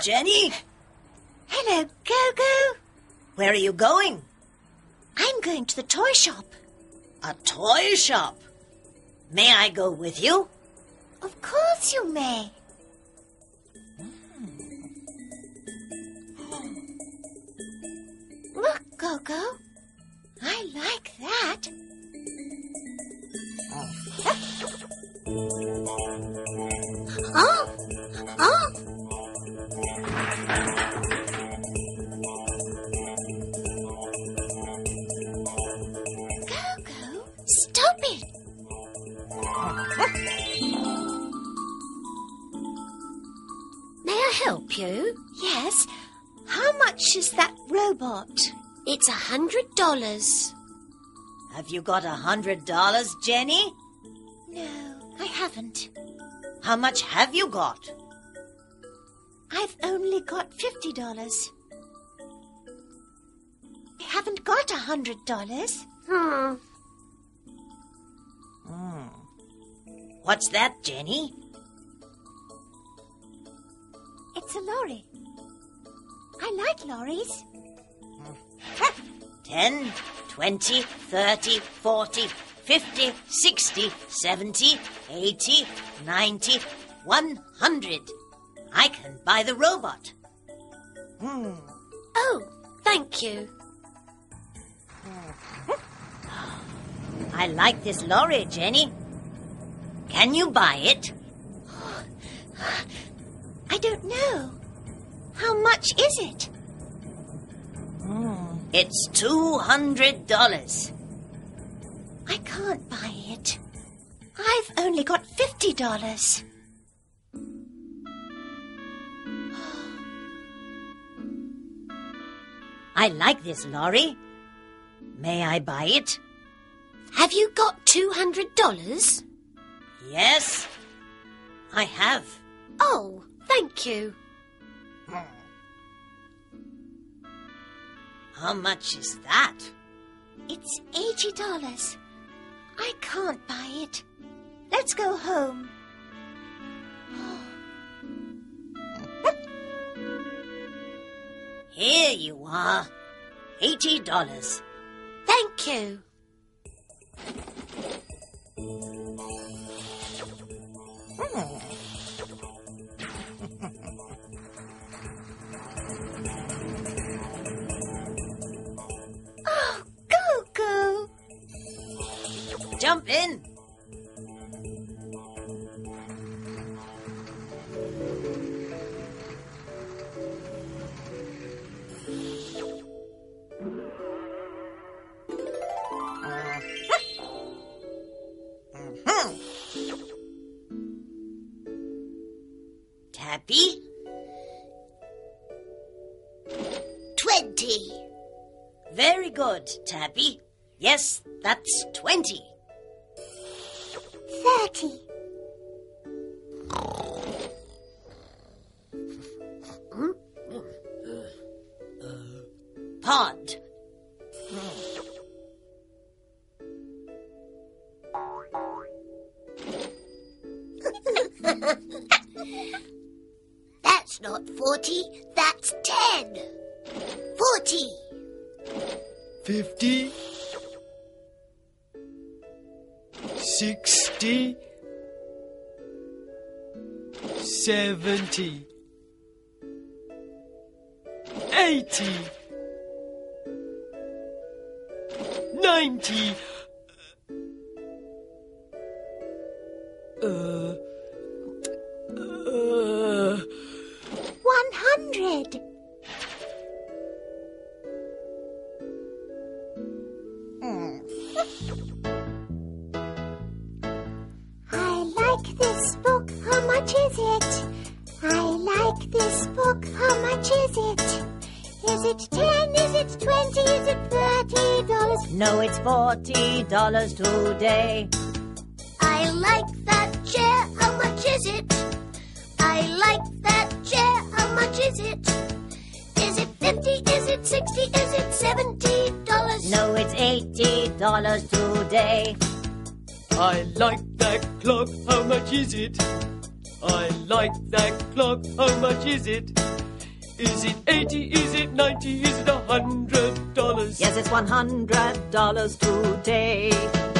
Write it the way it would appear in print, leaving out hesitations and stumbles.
Jenny. Hello, Gogo. Where are you going? I'm going to the toy shop. A toy shop? May I go with you? Of course you may. Look, Gogo. I like that. Oh! Gogo, stop it. May I help you? Yes. How much is that robot? It's $100. Have you got $100, Jenny? No, I haven't. How much have you got? I've only got $50. I haven't got $100. What's that, Jenny? It's a lorry. I like lorries. 10, 20, 30, 40, 50, 60, 70, 80, 90, 100. I can buy the robot. Oh, thank you. I like this lorry, Jenny. Can you buy it? I don't know. How much is it? It's $200. I can't buy it. I've only got $50. I like this lorry. May I buy it? Have you got $200? Yes, I have. Oh, thank you. How much is that? It's $80. I can't buy it. Let's go home. Here you are. $80. Thank you. Oh, Gogo! Jump in. Tappy? 20. Very good, Tappy. Yes, that's 20. 30. Pod. That's not 40, that's 10. 40. 50, 60, 70, 80, 90, 100. I like this book. How much is it? I like this book. How much is it? Is it 10? Is it 20? Is it $30? No, it's $40 today. I like that chair. How much is it? I like that chair. How much is it? Is it 50? Is it 60? Is it $70? No, it's $80 today. I like that clock, how much is it? I like that clock, how much is it? Is it 80? Is it 90? Is it $100? Yes, it's $100 today.